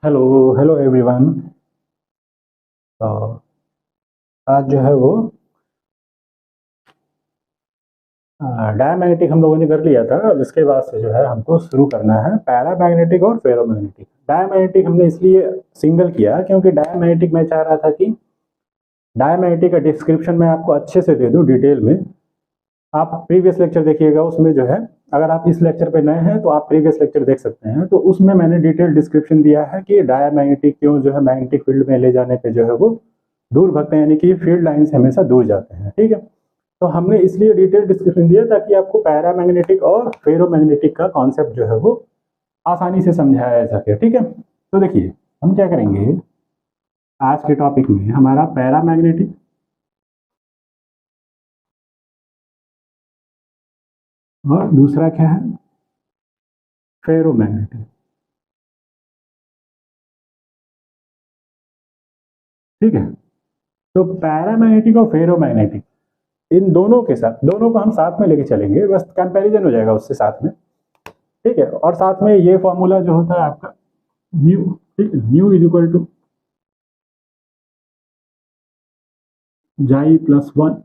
Hello hello everyone. तो आज जो है वो डायमैग्नेटिक हम लोगों ने कर लिया था। अब इसके बाद से जो है हमको शुरू करना है पैरामैग्नेटिक और फेरोमैग्नेटिक। डायमैग्नेटिक हमने इसलिए सिंगल किया क्योंकि डायमैग्नेटिक मैं चाह रहा था कि डायमैग्नेटिक का डिस्क्रिप्शन मैं आपको अच्छे से दे दूं डिटेल में। आप प्रीवियस लेक्चर देखिएगा, उसमें जो है अगर आप इस लेक्चर पे नए हैं तो आप प्रीवियस लेक्चर देख सकते हैं। तो उसमें मैंने डिटेल डिस्क्रिप्शन दिया है कि डायमैग्नेटिक क्यों जो है मैग्नेटिक फील्ड में ले जाने पे जो है वो दूर भगते हैं, यानी कि फील्ड लाइन से हमेशा दूर जाते हैं। ठीक है, तो हमने इसलिए डिटेल डिस्क्रिप्शन दिया ताकि आपको पैरामैग्नेटिक और फेरोमैग्नेटिक का कॉन्सेप्ट जो है वो आसानी से समझाया जा सके। ठीक है, तो देखिए हम क्या करेंगे आज के टॉपिक में, हमारा पैरामैग्नेटिक और दूसरा क्या है फेरोमैग्नेटिक। ठीक है, तो पैरामैग्नेटिक और फेरोमैग्नेटिक इन दोनों के साथ, दोनों को हम साथ में लेके चलेंगे, बस कंपैरिजन हो जाएगा उससे साथ में। ठीक है, और साथ में ये फॉर्मूला जो होता है आपका न्यू, ठीक है, nu is equal to chi plus one.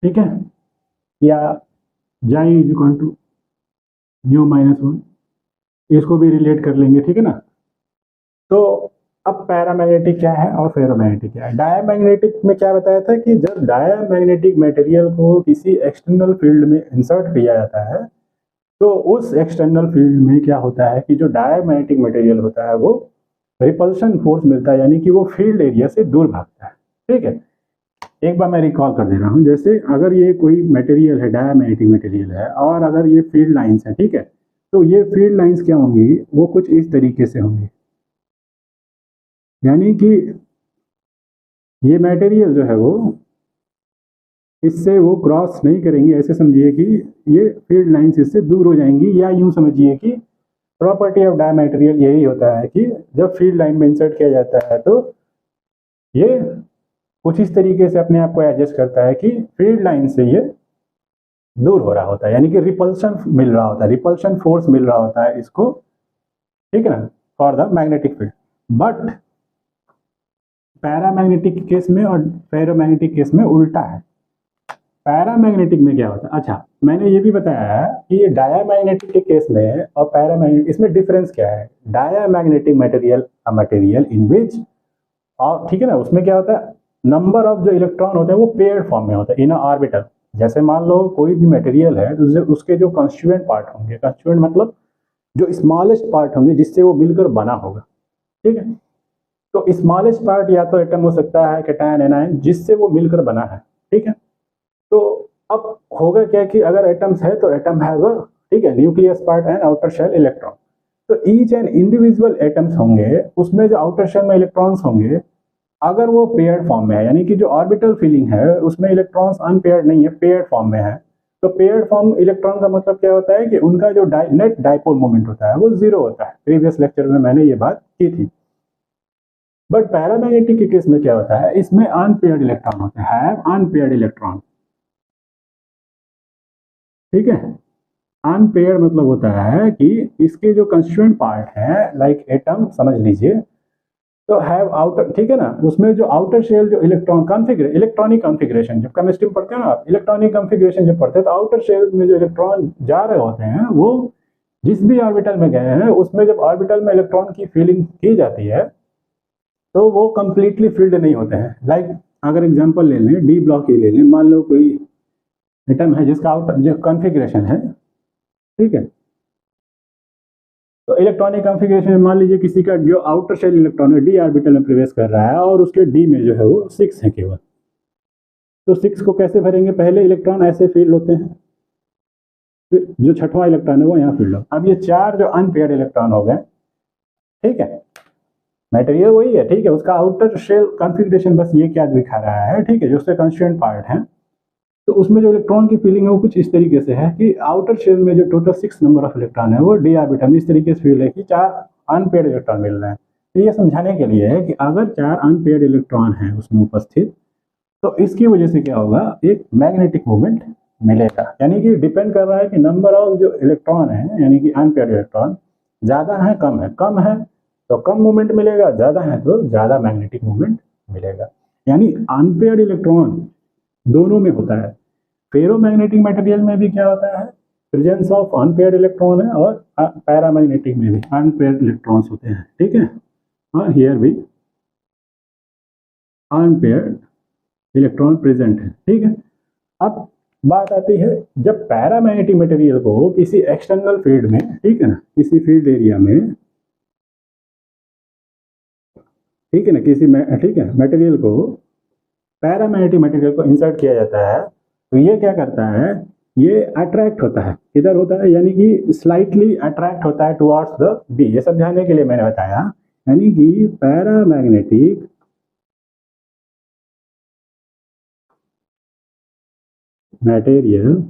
ठीक है, या chi is equal to nu minus one, इसको भी रिलेट कर लेंगे। ठीक है ना। तो अब पैरामैग्नेटिक क्या है और फेरोमैग्नेटिक क्या है। डायमैग्नेटिक में क्या बताया था कि जब डायमैग्नेटिक मटेरियल को किसी एक्सटर्नल फील्ड में इंसर्ट किया जाता है तो उस एक्सटर्नल फील्ड में क्या होता है कि जो डायमैग्नेटिक मटेरियल होता है वो रिपल्शन फोर्स मिलता है, यानी कि वो फील्ड एरिया से दूर भागता है। ठीक है, एक बार मैं रिकॉल कर दे रहा हूँ। जैसे अगर ये कोई मटेरियल है, डायमैग्नेटिक मटेरियल है, और अगर ये फील्ड लाइंस है, ठीक है, तो ये फील्ड लाइंस क्या होंगी, वो कुछ इस तरीके से होंगी। यानी कि ये मटेरियल जो है वो इससे वो क्रॉस नहीं करेंगे, ऐसे समझिए कि ये फील्ड लाइंस इससे दूर हो जाएंगी। या यूं समझिए कि प्रॉपर्टी ऑफ डायमटेरियल यही होता है कि जब फील्ड लाइन में इंसर्ट किया जाता है तो ये कुछ इस तरीके से अपने आप को एडजस्ट करता है कि फील्ड लाइन से ये दूर हो रहा होता है, यानी कि रिपल्शन मिल रहा होता है, रिपल्शन फोर्स मिल रहा होता है इसको। ठीक है ना, for the magnetic field. But paramagnetic case में और फेरोमैग्नेटिक केस में उल्टा है। पैरामैग्नेटिक में क्या होता है, अच्छा मैंने ये भी बताया है कि ये डायामैग्नेटिक के केस में और पैरामैग्नेटिक, इसमें डिफरेंस क्या है। Diamagnetic material a material in which, और ठीक है ना, उसमें क्या होता है, नंबर ऑफ जो इलेक्ट्रॉन होते हैं वो पेयर्ड फॉर्म में होता है इन ऑर्बिटल। जैसे मान लो कोई भी मटेरियल है तो उसके जो कंस्टिट्यूएंट पार्ट होंगे, कंस्टिट्यूएंट मतलब जो स्मॉलेस्ट पार्ट होंगे जिससे वो मिलकर बना होगा। ठीक है, तो स्मॉलेस्ट पार्ट या तो एटम हो सकता है कैटायन एनायन जिससे वो मिलकर बना है। ठीक है, तो अब होगा क्या कि अगर एटम्स है तो एटम है वो, ठीक है, nucleus part and outer shell electron. तो ईच एंड इंडिविजुअल एटम्स होंगे, उसमें जो आउटर शेल में इलेक्ट्रॉन्स होंगे अगर वो पेयर्ड फॉर्म में है, यानी कि जो ऑर्बिटल फीलिंग है उसमें इलेक्ट्रॉन्स अनपेयर्ड नहीं है, पेयर्ड फॉर्म में है। तो पेयर्ड फॉर्म इलेक्ट्रॉन का मतलब क्या होता है कि उनका जो नेट डाइपोल मोमेंट होता है वो जीरो होता है। प्रीवियस लेक्चर में मैंने ये बात की थी। बट पैरामैग्नेटिक के केस में क्या होता है, इसमें अनपेयर्ड इलेक्ट्रॉन होते हैं, अनपेयर्ड इलेक्ट्रॉन। ठीक है, अनपेयर्ड मतलब होता है कि इसके जो कंस्टिट्यूएंट पार्ट है लाइक एटम समझ लीजिए, तो हैव आउटर, ठीक है ना, उसमें जो आउटर शेल जो इलेक्ट्रॉन कॉन्फ़िगरेशन, इलेक्ट्रॉनिक कॉन्फ़िगरेशन, जब केमिस्ट्री में पढ़ते हैं ना आप इलेक्ट्रॉनिक कॉन्फ़िगरेशन जब पढ़ते हैं तो आउटर शेल में जो इलेक्ट्रॉन जा रहे होते हैं वो जिस भी ऑर्बिटल में गए हैं उसमें जब ऑर्बिटल में इलेक्ट्रॉन की फीलिंग की जाती है तो वो कंप्लीटली फील्ड नहीं होते हैं। लाइक अगर एग्जांपल ले लें, डी ब्लॉक ही ले लें, मान लो कोई एटम है जिसका आउटर जो कॉन्फ़िगरेशन है, ठीक है, तो इलेक्ट्रॉनिक कॉन्फ़िगरेशन में मान लीजिए किसी का जो आउटर शेल इलेक्ट्रॉन है डी ऑर्बिटल में प्रवेश कर रहा है और उसके डी में जो है वो 6 है केवल। तो 6 को कैसे भरेंगे, पहले इलेक्ट्रॉन ऐसे फील्ड होते हैं, फिर जो छठवां इलेक्ट्रॉन है वो यहाँ फील्ड हो। अब ये 4 जो अनपेयर्ड इलेक्ट्रॉन हो गए, ठीक है, मटेरियल वही है, ठीक है, उसका आउटर शेल कॉन्फ़िगरेशन बस ये क्या दिखा रहा है, ठीक है, जो उसके कंस्टिट्यूएंट पार्ट हैं। तो उसमें जो इलेक्ट्रॉन की फीलिंग है वो कुछ इस तरीके से है कि आउटर शेल में जो टोटल 6 नंबर ऑफ इलेक्ट्रॉन है वो डी ऑर्बिटल में इस तरीके से फील है कि 4 अनपेयर्ड इलेक्ट्रॉन मिल रहे हैं। तो ये समझाने के लिए है कि अगर 4 अनपेयर्ड इलेक्ट्रॉन हैं उसमें उपस्थित तो इसकी वजह से क्या होगा, एक मैग्नेटिक मूवमेंट मिलेगा। यानी कि डिपेंड कर रहा है कि नंबर ऑफ जो इलेक्ट्रॉन है, यानी कि अनपेयर्ड इलेक्ट्रॉन ज़्यादा है कम है, कम है तो कम मूवमेंट मिलेगा, ज़्यादा है तो ज़्यादा मैग्नेटिक मूवमेंट मिलेगा। यानी अनपेयर्ड इलेक्ट्रॉन दोनों में होता है। फेरोमैग्नेटिक मटेरियल में भी क्या होता है, प्रेजेंस ऑफ अनपेयर्ड इलेक्ट्रॉन है, और पैरामैग्नेटिक में भी अनपेयर्ड इलेक्ट्रॉन्स होते हैं, ठीक है। और हियर भी अनपेयर्ड इलेक्ट्रॉन प्रेजेंट है, ठीक है। अब बात आती है, जब पैरामैग्नेटिक मटेरियल को किसी एक्सटर्नल फील्ड में, ठीक है ना, किसी फील्ड एरिया में, ठीक है ना, ठीक है, मटेरियल को, पैरामैग्नेटिक मटेरियल को इंसर्ट किया जाता है, तो ये क्या करता है, ये अट्रैक्ट होता है, किधर होता है, यानी कि स्लाइटली अट्रैक्ट होता है टुवर्ड्स द बी। ये समझाने के लिए मैंने बताया, यानी कि paramagnetic material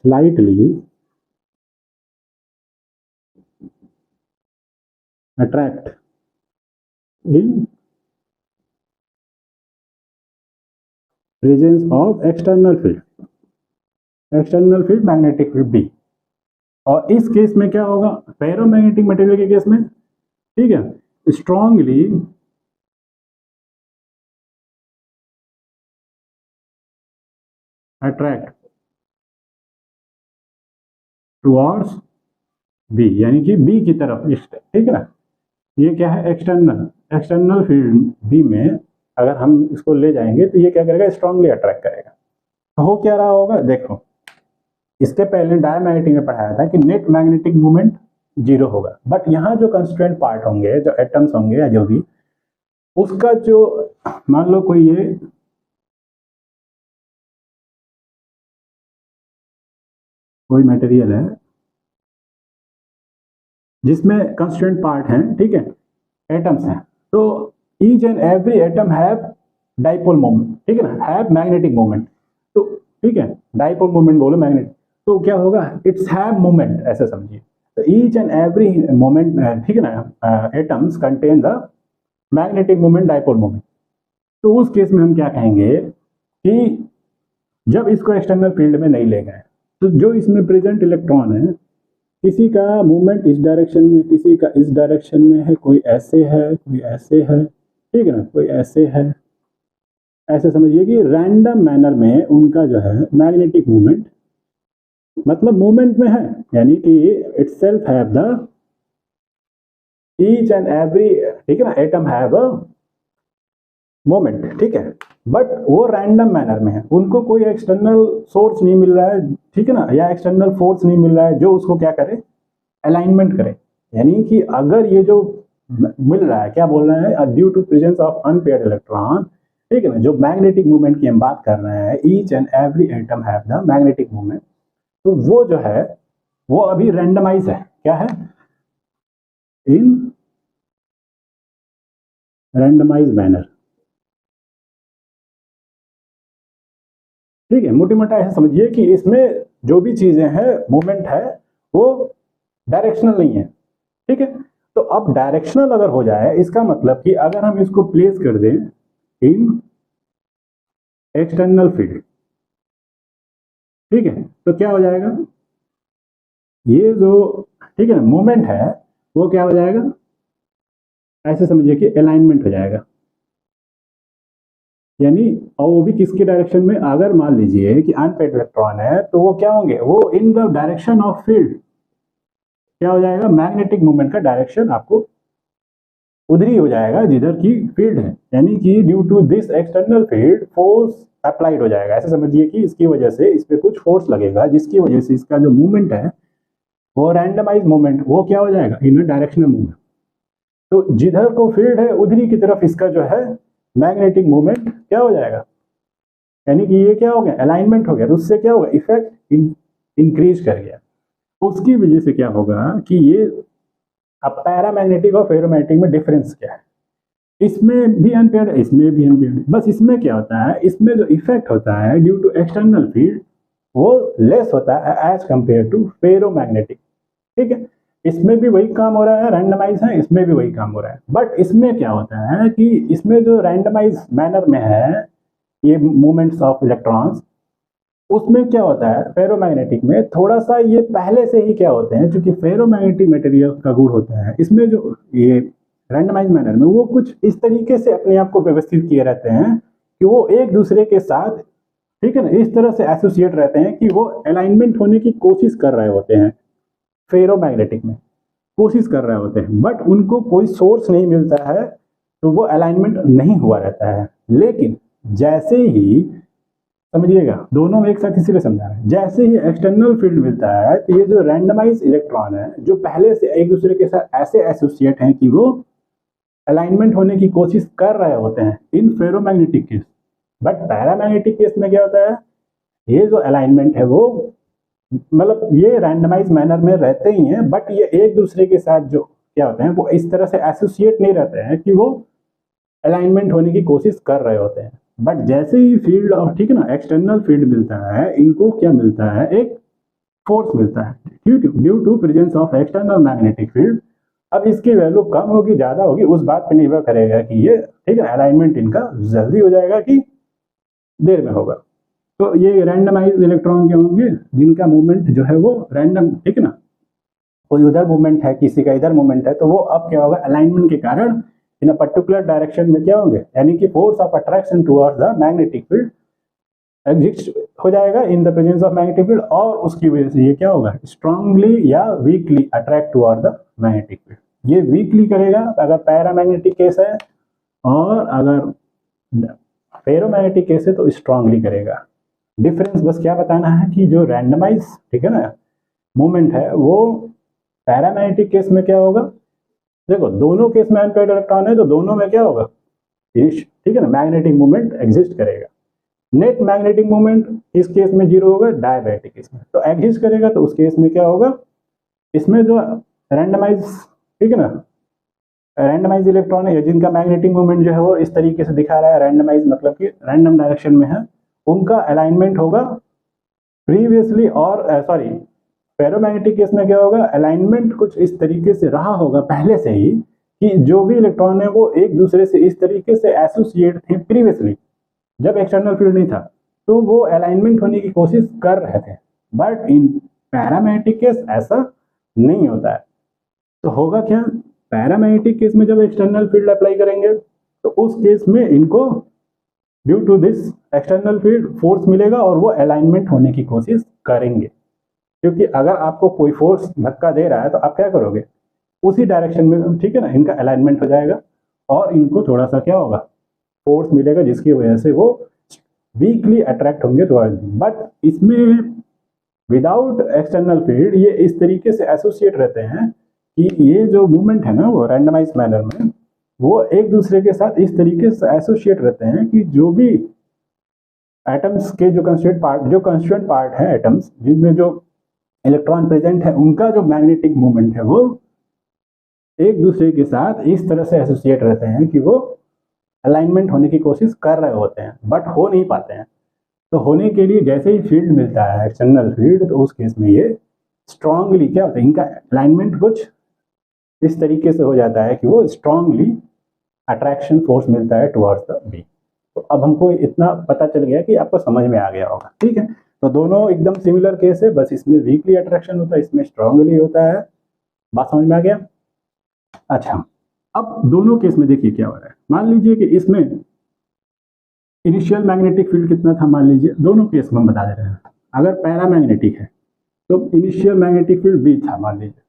slightly attract in presence of external field magnetic field B। और इस केस में क्या होगा, फेरोमैग्नेटिक मटेरियल के केस में, ठीक है, स्ट्रांगली अट्रैक्ट टुवर्ड्स बी, यानी कि बी की तरफ, ठीक है ना। ये क्या है, एक्सटर्नल फील्ड बी में अगर हम इसको ले जाएंगे तो ये क्या करेगा, स्ट्रांगली अट्रैक्ट करेगा। तो हो क्या रहा होगा, देखो, इसके पहले डायमैग्नेटिक में पढ़ाया था कि नेट मैग्नेटिक मूवमेंट जीरो होगा, बट यहाँ जो कंस्ट्रेंट पार्ट होंगे, जो एटम्स होंगे या जो भी, उसका जो, मान लो कोई ये कोई मटेरियल है जिसमें कंस्ट्रेंट पार्ट हैं, ठीक है, एटम्स हैं, तो each and every atom have dipole moment, ठीक है ना, हैव मैग्नेटिक मोमेंट। तो ठीक है, डाइपोल मोमेंट बोलो मैग्नेट, तो क्या होगा, इट्स हैव मोमेंट, ऐसे समझिए। तो ईच एंड एवरी मोमेंट, ठीक है ना, atoms contain the magnetic moment, dipole moment. तो उस केस में हम क्या कहेंगे कि जब इसको एक्सटर्नल फील्ड में नहीं ले गए, तो जो इसमें प्रेजेंट इलेक्ट्रॉन है, किसी का मूवमेंट इस डायरेक्शन में, किसी का इस डायरेक्शन में है, कोई ऐसे है, कोई ऐसे है, ठीक है ना, कोई ऐसे है, ऐसे समझिए कि रैंडम मैनर में उनका जो है मैग्नेटिक मूवमेंट, मतलब मूवमेंट में है, यानी कि itself have the each and every, ठीक है ना, एटम हैव अ मोमेंट, ठीक है, बट वो रैंडम मैनर में है, उनको कोई एक्सटर्नल सोर्स नहीं मिल रहा है, ठीक है ना, या एक्सटर्नल फोर्स नहीं मिल रहा है जो उसको क्या करे, अलाइनमेंट करे। यानी कि अगर ये जो मिल रहा है, क्या बोल रहे हैं, due to presence of unpaired electron, ठीक है ना, जो मैग्नेटिक मूवमेंट की हम बात कर रहे हैं, each and every atom have the magnetic movement, तो वो जो है वो अभी रैंडमाइज है, क्या है, इन रैंडमाइज मैनर, ठीक है। मोटी मोटा ऐसे समझिए कि इसमें जो भी चीजें हैं, मूवमेंट है, वो डायरेक्शनल नहीं है, ठीक है। तो अब डायरेक्शनल अगर हो जाए, इसका मतलब कि अगर हम इसको प्लेस कर दें इन एक्सटर्नल फील्ड, ठीक है, तो क्या हो जाएगा, ये जो, ठीक है, मूवमेंट है, वो क्या हो जाएगा, ऐसे समझिए कि अलाइनमेंट हो जाएगा। यानी, और वो भी किसके डायरेक्शन में, अगर मान लीजिए कि अनपेयर्ड इलेक्ट्रॉन है, तो वो क्या होंगे, वो in the direction of field, क्या हो जाएगा, मैग्नेटिक मूवमेंट का डायरेक्शन आपको उधर ही हो जाएगा जिधर की फील्ड है, यानी कि due to this external field force applied हो जाएगा। ऐसे समझिए कि इसकी वजह से इस पर कुछ फोर्स लगेगा, जिसकी वजह से इसका जो मूवमेंट है, वो रैंडमाइज मूवमेंट, वो क्या हो जाएगा, इन डायरेक्शनल मूवमेंट। तो जिधर को फील्ड है उधर ही की तरफ इसका जो है मैग्नेटिक मूवमेंट क्या हो जाएगा, यानी कि ये क्या हो गया, अलाइनमेंट हो गया, तो उससे क्या होगा, इफेक्ट इंक्रीज कर गया। उसकी वजह से क्या होगा कि ये, अब पैरामैग्नेटिक और फेरोमैग्नेटिक में डिफरेंस क्या है, इसमें भी अनपेयर्ड, इसमें भी अनपेयर्ड, बस इसमें क्या होता है, इसमें जो इफेक्ट होता है ड्यू टू एक्सटर्नल फील्ड, वो लेस होता है एज कंपेयर टू फेरोमैग्नेटिक, ठीक है। इसमें भी वही काम हो रहा है, रैंडमाइज है, इसमें भी वही काम हो रहा है, बट इसमें क्या होता है कि इसमें जो रैंडमाइज मैनर में है ये मूवमेंट्स ऑफ इलेक्ट्रॉन्स, उसमें क्या होता है फेरोमैग्नेटिक में थोड़ा सा ये पहले से ही क्या होते हैं, क्योंकि फेरोमैग्नेटिक मटेरियल का गुण होता है इसमें जो ये रैंडमाइज मैनर में वो कुछ इस तरीके से अपने आप को व्यवस्थित किए रहते हैं कि वो एक दूसरे के साथ, ठीक है ना, इस तरह से एसोसिएट रहते हैं कि वो अलाइनमेंट होने की कोशिश कर रहे होते हैं, फेरोमैग्नेटिक में कोशिश कर रहे होते हैं, बट उनको कोई सोर्स नहीं मिलता है तो वो अलाइनमेंट नहीं हुआ रहता है। लेकिन जैसे ही, समझिएगा दोनों एक साथ इसीलिए समझा रहे हैं, जैसे ही एक्सटर्नल फील्ड मिलता है तो ये जो रैंडमाइज इलेक्ट्रॉन है जो पहले से एक दूसरे के साथ ऐसे एसोसिएट हैं कि वो अलाइनमेंट होने की कोशिश कर रहे होते हैं in ferromagnetic case. But paramagnetic case में क्या होता है, ये जो अलाइनमेंट है वो मतलब ये रैंडमाइज मैनर में रहते ही हैं, बट ये एक दूसरे के साथ जो क्या होते हैं वो इस तरह से एसोसिएट नहीं रहते हैं कि वो अलाइनमेंट होने की कोशिश कर रहे होते हैं। बट जैसे ही फील्ड और, ठीक है ना, एक्सटर्नल फील्ड मिलता है, इनको क्या मिलता है, एक फोर्स मिलता है due to presence of external magnetic field. अब इसकी वैल्यू कम होगी ज़्यादा होगी उस बात पर निर्भर करेगा कि ये, ठीक है, अलाइनमेंट इनका जल्दी हो जाएगा कि देर में होगा। तो ये रैंडमाइज इलेक्ट्रॉन के होंगे जिनका मूवमेंट जो है वो रैंडम, ठीक है ना, कोई उधर मूवमेंट है किसी का इधर मूवमेंट है तो वो अब क्या होगा, अलाइनमेंट के कारण इन अ पर्टिकुलर डायरेक्शन में क्या होंगे, यानी कि force of attraction towards the magnetic field exist हो जाएगा in the presence of magnetic field, और उसकी वजह से ये क्या होगा, स्ट्रांगली या weekly attract toward the magnetic field. ये वीकली करेगा अगर पैरामैग्नेटिक केस है, और अगर फेरोमैग्नेटिक केस है तो स्ट्रांगली करेगा। डिफरेंस बस क्या बताना है कि जो रैंडमाइज, ठीक है ना, मूवमेंट है वो पैरामैग्नेटिक केस में क्या होगा, देखो दोनों केस में अनपेयर्ड इलेक्ट्रॉन है तो दोनों में क्या होगा, ठीक है ना, मैग्नेटिक मूवमेंट एग्जिस्ट करेगा। नेट मैग्नेटिक मूवमेंट इस केस में जीरो होगा, डायबैटिक केस में तो एग्जिस्ट करेगा, तो उस केस में क्या होगा, इसमें जो रैंडमाइज, ठीक है ना, रैंडमाइज इलेक्ट्रॉन है जिनका मैग्नेटिक मूवमेंट जो है वो इस तरीके से दिखा रहा है, रैंडमाइज मतलब कि रैंडम डायरेक्शन में है, उनका अलाइनमेंट होगा प्रीवियसली, और सॉरी फेरोमैग्नेटिक केस में क्या होगा, अलाइनमेंट कुछ इस तरीके से रहा होगा पहले से ही कि जो भी इलेक्ट्रॉन है वो एक दूसरे से इस तरीके से एसोसिएट थे प्रीवियसली जब एक्सटर्नल फील्ड नहीं था, तो वो अलाइनमेंट होने की कोशिश कर रहे थे। बट इन पैरामैग्नेटिक केस ऐसा नहीं होता है। तो होगा क्या, पैरामैग्नेटिक केस में जब एक्सटर्नल फील्ड अप्लाई करेंगे तो उस केस में इनको due to this external field force मिलेगा और वो अलाइनमेंट होने की कोशिश करेंगे, क्योंकि अगर आपको कोई फोर्स धक्का दे रहा है तो आप क्या करोगे, उसी डायरेक्शन में, ठीक है ना, इनका अलाइनमेंट हो जाएगा और इनको थोड़ा सा क्या होगा, फोर्स मिलेगा जिसकी वजह से वो वीकली अट्रैक्ट होंगे टुवर्ड्स। बट इसमें विदाउट एक्सटर्नल फील्ड ये इस तरीके से एसोसिएट रहते हैं कि ये जो मूवमेंट है ना वो रैंडमाइज मैनर में वो एक दूसरे के साथ इस तरीके से एसोसिएट रहते हैं कि जो भी एटम्स के जो कंस्टिट्यूएंट पार्ट है एटम्स जिनमें जो इलेक्ट्रॉन प्रेजेंट है उनका जो मैग्नेटिक मूवमेंट है वो एक दूसरे के साथ इस तरह से एसोसिएट रहते हैं कि वो अलाइनमेंट होने की कोशिश कर रहे होते हैं बट हो नहीं पाते हैं। तो होने के लिए जैसे ही फील्ड मिलता है एक्सटर्नल फील्ड तो उस केस में ये स्ट्रांगली क्या होता है, इनका अलाइनमेंट कुछ इस तरीके से हो जाता है कि वो स्ट्रांगली अट्रैक्शन फोर्स मिलता है टुवर्ड्स द बी। तो अब हमको इतना पता चल गया कि आपको समझ में आ गया होगा, ठीक है। तो दोनों एकदम सिमिलर केस है, बस इसमें वीकली अट्रैक्शन होता है, इसमें स्ट्रांगली होता है। बात समझ में आ गया। अच्छा, अब दोनों केस में देखिए क्या हो रहा है। मान लीजिए कि इसमें इनिशियल मैग्नेटिक फील्ड कितना था, मान लीजिए दोनों केस में हम बता दे रहे हैं। अगर पैरामैग्नेटिक है तो इनिशियल मैग्नेटिक फील्ड बी था मान लीजिए।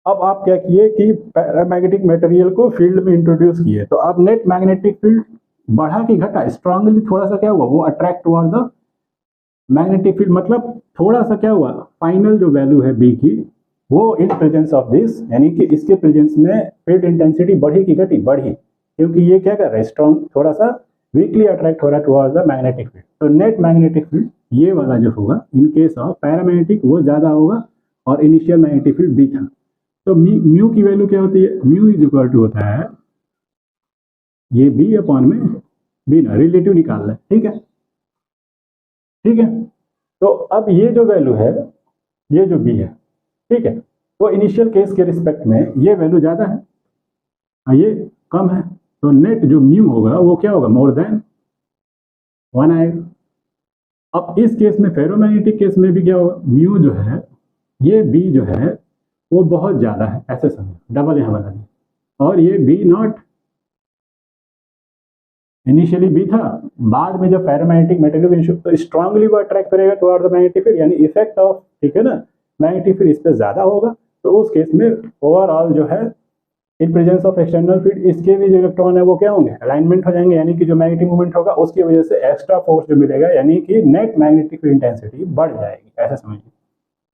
अब आप क्या किए कि पैरामैग्नेटिक मटेरियल को फील्ड में इंट्रोड्यूस किए, तो अब नेट मैग्नेटिक फील्ड बढ़ा कि घटा, स्ट्रांगली थोड़ा सा क्या हुआ, वो attract toward the magnetic field, मतलब थोड़ा सा क्या हुआ, फाइनल जो वैल्यू है बी की वो इन प्रेजेंस ऑफ दिस, यानी कि इसके प्रेजेंस में फील्ड इंटेंसिटी बढ़ी कि घटी, बढ़ी, क्योंकि ये क्या कर रहा है, स्ट्रॉन्ग थोड़ा सा वीकली अट्रैक्ट हो रहा है टुवर्ड्स द मैग्नेटिक फील्ड। तो नेट मैग्नेटिक फील्ड ये वाला जो होगा इन केस ऑफ पैरामैग्नेटिक वो ज़्यादा होगा और इनिशियल मैग्नेटिक फील्ड बी था। तो म्यू की वैल्यू क्या होती है, म्यू इज इक्वल टू होता है ये बी अपॉन में बी ना, रिलेटिव निकाल लें, ठीक है, ठीक है। तो अब ये जो वैल्यू है, ये जो बी है, ठीक है, वो इनिशियल केस के रिस्पेक्ट में ये वैल्यू ज़्यादा है और ये कम है, तो नेट जो म्यू होगा वो क्या होगा, मोर देन 1 आएगा। अब इस केस में फेरोमैग्नेटिक केस में भी क्या होगा, म्यू जो है, ये बी जो है वो बहुत ज़्यादा है, ऐसे समझो, डबल यहाँ बना दिया, और ये बी नॉट इनिशियली बी था, बाद में जब फेरोमैग्नेटिक मटेरियल तो स्ट्रांगली वो अट्रैक्ट करेगा टुवर्ड द मैग्नेटिक फील्ड, यानी इफेक्ट ऑफ, ठीक है ना, मैग्नेटिक फील्ड इस पर ज़्यादा होगा। तो उस केस में ओवरऑल जो है इन प्रेजेंस ऑफ एक्सटर्नल फील्ड, इसके भी जो इलेक्ट्रॉन है वो क्या होंगे, अलाइनमेंट हो जाएंगे, यानी कि जो मैग्नेटिक मूवमेंट होगा उसकी वजह से एक्स्ट्रा फोर्स जो मिलेगा, यानी कि नेट मैग्नेटिक फील्ड इंटेंसिटी बढ़ जाएगी, ऐसा समझिए।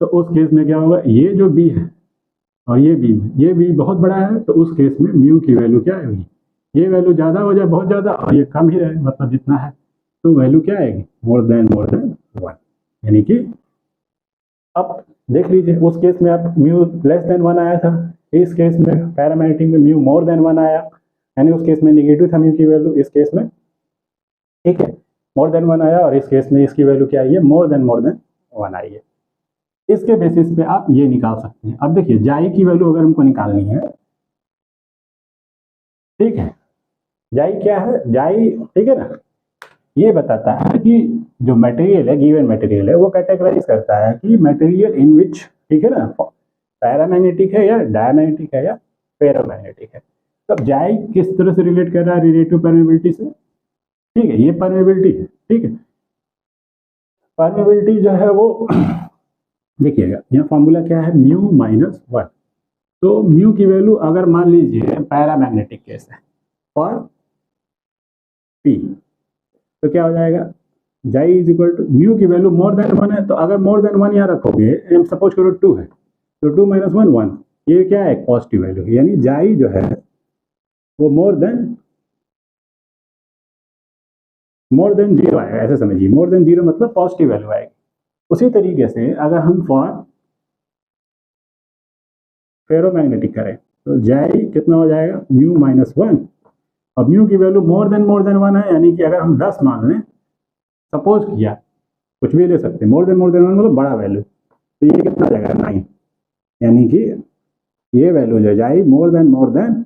तो उस केस में क्या होगा, ये जो बी है और ये बी बहुत बड़ा है, तो उस केस में म्यू की वैल्यू क्या आएगी, ये वैल्यू ज़्यादा हो जाए, बहुत ज़्यादा, और ये कम ही रहे, मतलब जितना है, तो वैल्यू क्या आएगी, मोर देन 1, यानी कि अब देख लीजिए उस केस में आप म्यू लेस देन 1 आया था, इस केस में पैरामैग्नेटिक में म्यू मोर देन 1 आया, यानी उस केस में निगेटिव था म्यू की वैल्यू, इस केस में ठीक है मोर देन 1 आया, और इस केस में इसकी वैल्यू क्या आई है, मोर देन 1 आई है। इसके बेसिस पे आप ये निकाल सकते हैं। अब देखिए जाई की वैल्यू अगर हमको निकालनी है, ठीक है, जाई क्या है, जाई ठीक है ना, ये बताता है कि जो मटेरियल है, गिवन मटेरियल है, वो कैटेगराइज करता है कि मटेरियल इन विच, ठीक है ना, पैरामैग्नेटिक है या डायमैग्नेटिक है या फेरोमैग्नेटिक है। तब जाई किस तरह से रिलेट कर रहा है रिलेटिव परमेबिलिटी से, ठीक है, ये परमेबिलिटी है, ठीक है, परमेबिलिटी जो है वो देखिएगा यहाँ फॉर्मूला क्या है, म्यू माइनस 1। तो म्यू की वैल्यू अगर मान लीजिए पैरामैग्नेटिक केस है और पी, तो क्या हो जाएगा, जाई इज इक्वल टू म्यू की वैल्यू मोर देन 1 है, तो अगर मोर देन 1 यहाँ रखोगे, सपोज करो 2 है, तो 2 माइनस 1 1, ये क्या है, पॉजिटिव वैल्यू, यानी जाई जो है वो मोर देन जीरो आएगा, ऐसे समझिए, मोर देन जीरो मतलब पॉजिटिव वैल्यू आएगी। उसी तरीके से अगर हम फॉर फेरोमैग्नेटिक करें, तो जाई कितना हो जाएगा, म्यू माइनस 1, और म्यू की वैल्यू मोर देन 1 है, यानी कि अगर हम 10 मान लें, सपोज किया, कुछ भी ले सकते हैं, मोर देन 1 मतलब बड़ा वैल्यू, तो ये कितना आ जाएगा 9, यानी कि ये वैल्यू जो जाई मोर देन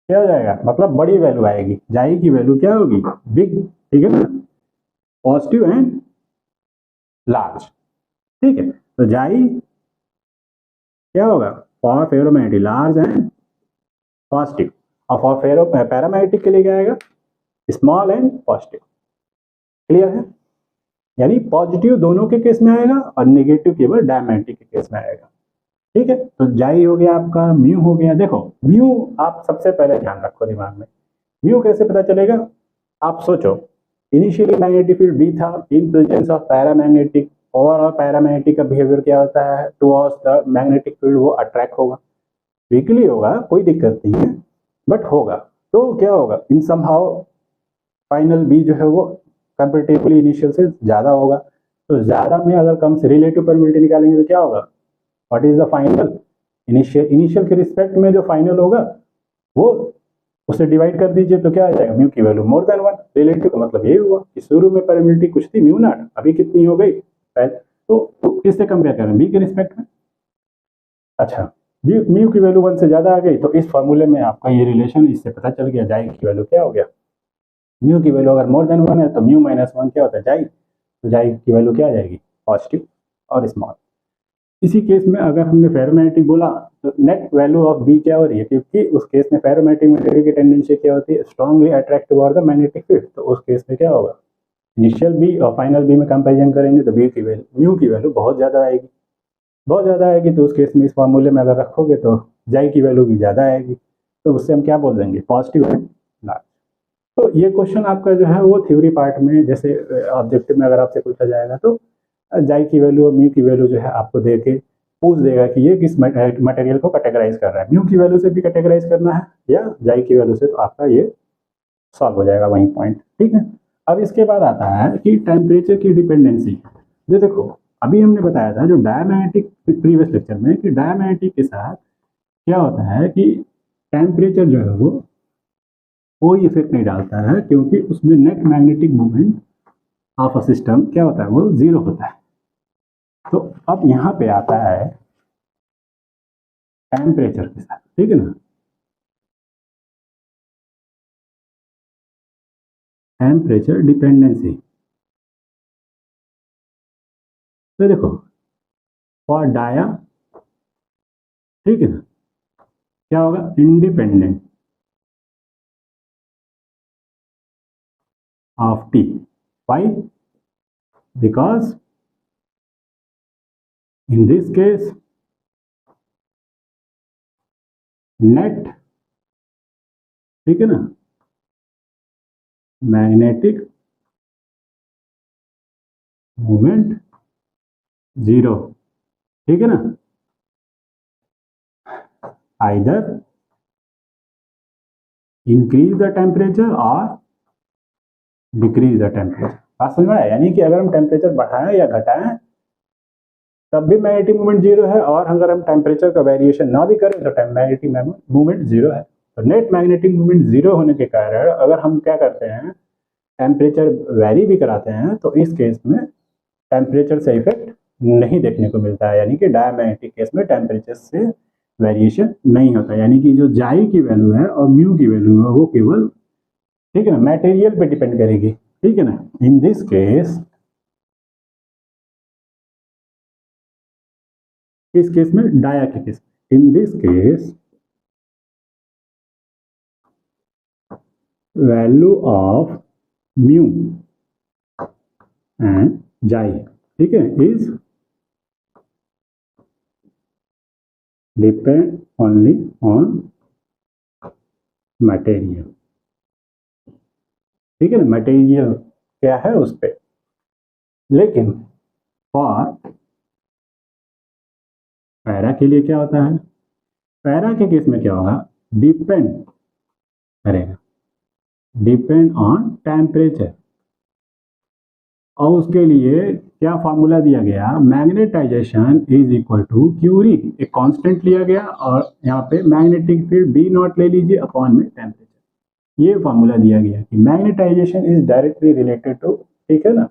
क्या हो जाएगा, मतलब बड़ी वैल्यू आएगी, जाई की वैल्यू क्या होगी, बिग, ठीक है ना, पॉजिटिव एंड लार्ज, ठीक है। तो जाई क्या होगा, for ferromagnetic large and positive, और फॉर फेरो पैरामैग्नेटिक के लिए क्या आएगा, स्मॉल एंड पॉजिटिव, क्लियर है, यानी पॉजिटिव दोनों के केस में आएगा और नेगेटिव केवल डायमैग्नेटिक के केस में आएगा, ठीक है। तो जाई हो गया आपका, म्यू हो गया, देखो म्यू आप सबसे पहले ध्यान रखो दिमाग में, म्यू कैसे पता चलेगा, आप सोचो, इनिशियली मैग्नेटिक फील्ड बी था, इन presence of paramagnetic, overall paramagnetic का बिहेवियर क्या होता है, टुवर्ड्स द मैग्नेटिक फील्ड वो अट्रैक्ट होगा, वीकली होगा, कोई दिक्कत नहीं है, बट होगा। तो क्या होगा, इन समहाउ फाइनल बी जो है वो कंपेरेटिवली इनिशियल से ज़्यादा होगा, तो ज़्यादा में अगर कम से रिलेटिव परमिटिविटी निकालेंगे तो क्या होगा, what is the final, initial के रिस्पेक्ट में जो फाइनल होगा वो उसे डिवाइड कर दीजिए, तो क्या आ जाएगा, म्यू की वैल्यू मोर देन 1, रिलेटिव का मतलब यही हुआ कि शुरू में परमिटिविटी कुछ थी म्यू नॉट, अभी कितनी हो गई, तो किससे कंपेयर करें, बी के रिस्पेक्ट में, अच्छा, म्यू की वैल्यू 1 से ज़्यादा आ गई, तो इस फॉर्मूले में आपका ये रिलेशन इससे पता चल गया, जाई की वैल्यू क्या हो गया, म्यू की वैल्यू अगर मोर देन 1 है तो म्यू माइनस 1 क्या होता है, जाई, तो जाई की वैल्यू क्या आ जाएगी, पॉजिटिव और स्मॉल। इसी केस में अगर हमने फेरोमैग्नेटिक बोला, तो नेट वैल्यू ऑफ बी क्या हो रही है, क्योंकि उस केस में फेरोमैग्नेटिक मटेरियल की टेंडेंसी क्या होती है, strongly attract toward the magnetic field, तो उस केस में क्या होगा, इनिशियल बी और फाइनल बी में कंपेरिजन करेंगे तो बी की वैल्यू, म्यू की वैल्यू बहुत ज़्यादा आएगी, बहुत ज़्यादा आएगी, तो उस केस में इस फॉर्मूले में अगर रखोगे तो जाई की वैल्यू भी ज़्यादा आएगी, तो उससे हम क्या बोल देंगे, पॉजिटिव है लार्ज। तो ये क्वेश्चन आपका जो है वो थ्योरी पार्ट में, जैसे ऑब्जेक्टिव में अगर आपसे पूछा जाएगा तो जाई की वैल्यू और म्यू की वैल्यू जो है आपको दे के पूछ देगा कि ये किस मटेरियल को कैटेगराइज कर रहा है, म्यू की वैल्यू से भी कैटेगराइज करना है या जाई की वैल्यू से, तो आपका ये सॉल्व हो जाएगा वही पॉइंट, ठीक है। अब इसके बाद आता है कि टेम्परेचर की डिपेंडेंसी, जो देखो अभी हमने बताया था जो डायमैग्नेटिक प्रीवियस लेक्चर में, कि डायमैग्नेटिक के साथ क्या होता है कि टेम्परेचर जो है वो कोई इफेक्ट नहीं डालता है, क्योंकि उसमें net magnetic movement of a system क्या होता है, वो जीरो होता है। तो अब यहाँ पे आता है टेम्परेचर के साथ, ठीक है ना, टेम्परेचर डिपेंडेंसी, तो देखो फॉर डाया, ठीक है ना, क्या होगा, independent of T. Why? Because in this case net, ठीक है ना, मैग्नेटिक मोमेंट जीरो, ठीक है ना, आइदर इंक्रीज द टेम्परेचर और डिक्रीज द टेम्परेचर। बात समझ में आया? यानी कि अगर हम टेम्परेचर बढ़ाएं या घटाएं तब भी मैग्नेटिक मूवमेंट जीरो है, और अगर हम टेम्परेचर का वेरिएशन ना भी करें तो मैग्नेटिक मूवमेंट जीरो है। तो नेट मैग्नेटिक मूवमेंट जीरो होने के कारण अगर हम क्या करते हैं, टेम्परेचर वेरी भी कराते हैं, तो इस केस में टेम्परेचर से इफेक्ट नहीं देखने को मिलता है, यानी कि डायमैग्नेटिक केस में टेम्परेचर से वेरिएशन नहीं होता, यानी कि जो जाई की वैल्यू है और म्यू की वैल्यू है वो केवल, ठीक है ना, मटेरियल पे डिपेंड करेगी, ठीक है ना। इन दिस केस, इस केस में डाया के case, in this case value of mu and जाई, ठीक है, is depend only on material, ठीक है ना, मटेरियल क्या है उस पर। लेकिन फॉर पैरा के लिए क्या होता है, पैरा के केस में क्या होगा, डिपेंड करेगा, डिपेंड ऑन टेम्परेचर, और उसके लिए क्या फार्मूला दिया गया, magnetization is equal to Curie, एक कांस्टेंट लिया गया, और यहाँ पे मैग्नेटिक फील्ड बी नॉट ले लीजिए अपॉन में टेम्परेचर। ये फार्मूला दिया गया कि magnetization is directly related to, ठीक है ना,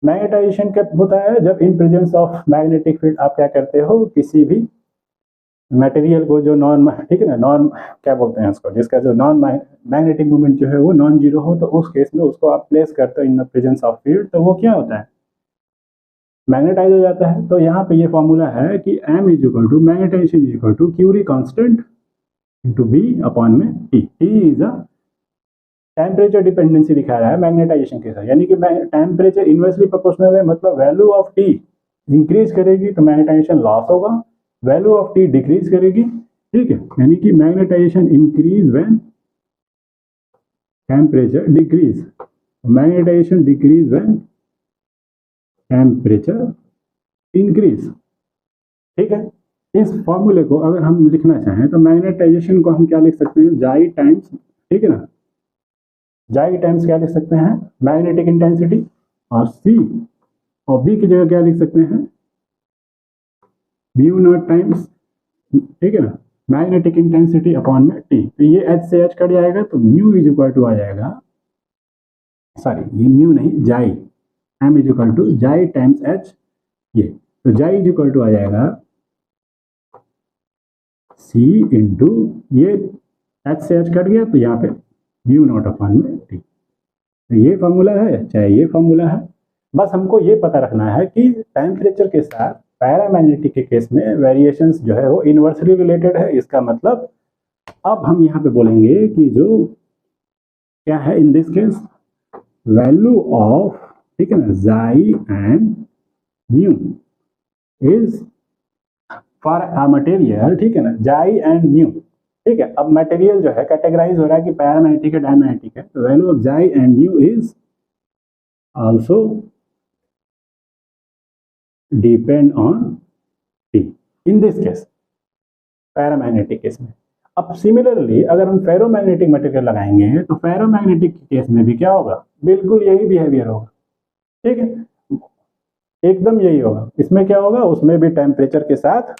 मैग्नेटाइजेशन कब होता है, जब in presence of magnetic field आप क्या करते हो, किसी भी मटेरियल को जो नॉन, ठीक है ना, नॉन क्या बोलते हैं उसको, जिसका जो नॉन मैग्नेटिक मूवमेंट जो है वो नॉन जीरो हो, तो उस केस में उसको आप प्लेस करते हो in the presence of field, तो वो क्या होता है, मैग्नेटाइज हो जाता है। तो यहाँ पे ये फॉर्मूला है कि m is equal to magnetisation is equal to Curie constant into B upon में T. T is a temperature dependency दिखा रहा है मैग्नेटाइजेशन के साथ, यानी कि टेम्परेचर इनवर्सली प्रोपोर्शनल है, मतलब वैल्यू ऑफ टी इंक्रीज करेगी तो मैग्नेटाइजेशन लॉस होगा, वैल्यू ऑफ टी डिक्रीज करेगी, ठीक है, यानी कि magnetization increase when temperature decrease, magnetization decrease when temperature increase, ठीक है। इस फॉर्मूले को अगर हम लिखना चाहें तो मैग्नेटाइजेशन को हम क्या लिख सकते हैं, जाई टाइम्स, ठीक है ना, जाई टाइम्स क्या लिख सकते हैं, मैग्नेटिक इंटेंसिटी, और सी और बी की जगह क्या लिख सकते हैं, म्यू नॉट टाइम्स, ठीक है ना, मैग्नेटिक इंटेंसिटी अपॉन में टी। तो ये एच से एच कट जाएगा तो म्यू इज इक्वल टू आ जाएगा, सॉरी ये म्यू नहीं, chi, M is equal to chi times H, ये तो जाई इज इक्वल टू आ जाएगा सी इंटू ये एच से एच कट गया तो यहाँ पे म्यू नॉट अपॉन में टी। तो ये फॉर्मूला है, चाहे ये फॉर्मूला है, बस हमको ये पता रखना है कि टेम्परेचर के साथ पैरामैग्नेटिक के केस में वेरिएशंस जो है वो इनवर्सली रिलेटेड है। इसका मतलब अब हम यहाँ पे बोलेंगे कि जो क्या है इन दिस केस वैल्यू ऑफ, ठीक है ना, जाई and mu is for a material, ठीक है ना, जाई एंड म्यू, ठीक है। अब मटेरियल जो है कैटेगराइज हो रहा है कि पैरामैग्नेटिक है डायमैग्नेटिक है, तो वैल्यू ऑफ जाई and mu is also depend on T in this case, paramagnetic case में। अब सिमिलरली अगर हम फेरोमैग्नेटिक मटेरियल लगाएंगे तो फेरोमैग्नेटिक केस में भी क्या होगा, बिल्कुल यही बिहेवियर होगा, ठीक है, एकदम यही होगा। इसमें क्या होगा, उसमें भी टेम्परेचर के साथ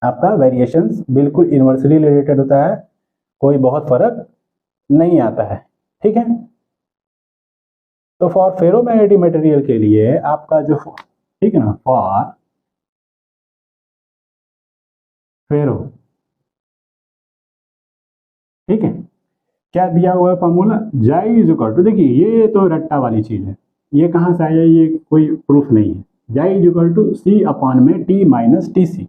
आपका वेरिएशंस बिल्कुल इनवर्सली रिलेटेड होता है, कोई बहुत फर्क नहीं आता है, ठीक है। तो फॉर फेरोमैग्नेटिक मटेरियल के लिए आपका जो, ठीक है ना, फॉर फेरो, ठीक है, क्या दिया हुआ है फॉर्मूला, जाई इज इक्वल टू, देखिए ये तो रट्टा वाली चीज है, ये कहाँ से आया, ये कोई प्रूफ नहीं है, chi is equal to C upon में टी माइनस टी सी,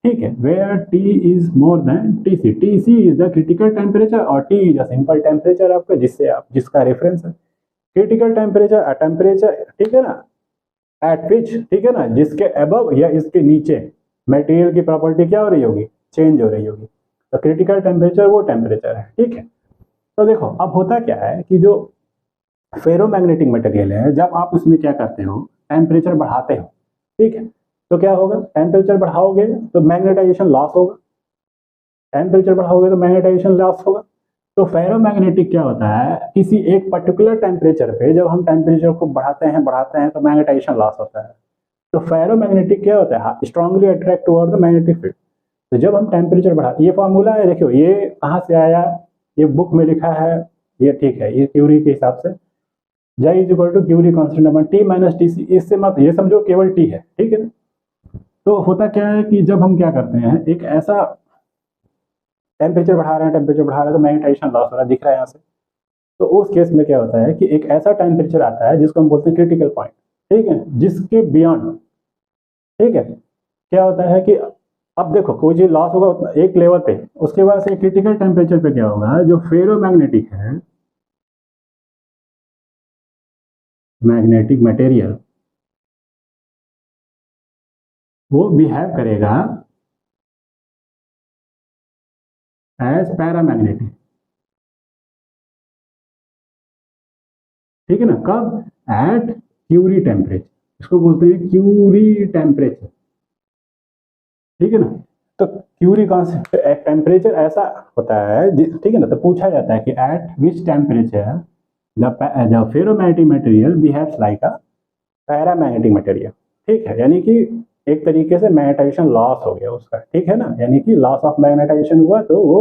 ठीक है, where T is more than T C, T C is the critical temperature और T is a simple temperature आपका जिससे आप जिसका रेफरेंस है। क्रिटिकल टेम्परेचर टेम्परेचर, ठीक है ना, एट विच, ठीक है ना, जिसके अबव या इसके नीचे मटेरियल की प्रॉपर्टी क्या हो रही होगी, चेंज हो रही होगी। तो क्रिटिकल टेम्परेचर वो टेम्परेचर है, ठीक है। तो देखो अब होता क्या है कि जो फेरोमैग्नेटिक मटेरियल है, जब आप उसमें क्या करते हो, टेम्परेचर बढ़ाते हो, ठीक है, तो क्या होगा, टेम्परेचर बढ़ाओगे तो मैग्नेटाइजेशन लॉस होगा, टेम्परेचर बढ़ाओगे तो मैग्नेटाइजेशन लॉस होगा। तो फेरोमैग्नेटिक क्या होता है, किसी एक पर्टिकुलर टेम्परेचर पे जब हम टेम्परेचर को बढ़ाते हैं तो मैग्नेटाइजेशन लॉस होता है। तो फेरोमैग्नेटिक क्या होता है, strongly attract toward the magnetic field. तो जब हम टेम्परेचर बढ़ा, ये फॉर्मूला है, देखियो ये कहाँ से आया, ये बुक में लिखा है, ये ठीक है, ये क्यूरी के हिसाब से J is equal to Curie constant upon T minus T C, इससे मत ये समझो केवल टी है, ठीक है ना। तो होता क्या है कि जब हम क्या करते हैं, एक ऐसा टेम्परेचर बढ़ा रहे हैं, टेम्परेचर बढ़ा रहे हैं तो मैग्नेटाइजेशन लॉस हो रहा है, दिख रहा है यहाँ से। तो उस केस में क्या होता है कि एक ऐसा टेम्परेचर आता है जिसको हम बोलते हैं क्रिटिकल पॉइंट, ठीक है, जिसके बियॉन्ड, ठीक है, क्या होता है कि अब देखो कोई चीज लॉस होगा एक लेवल पे, उसके बाद से क्रिटिकल टेम्परेचर पे क्या होगा, जो फेरोमैग्नेटिक है, मैग्नेटिक मटेरियल, वो बिहेव करेगा एज पैरामैग्नेटिक, ठीक है ना, कब, एट क्यूरी टेम्परेचर, इसको बोलते हैं क्यूरी टेम्परेचर, ठीक है ना। तो क्यूरी कॉन्सेप्ट टेम्परेचर ऐसा होता है, ठीक है ना, तो पूछा जाता है कि eight which temperature the ferromagnetic material behaves like a paramagnetic material, ठीक है, यानी कि एक तरीके से मैग्नेटाइजेशन लॉस हो गया उसका, ठीक है ना, यानी कि लॉस ऑफ मैग्नेटाइजेशन हुआ, तो वो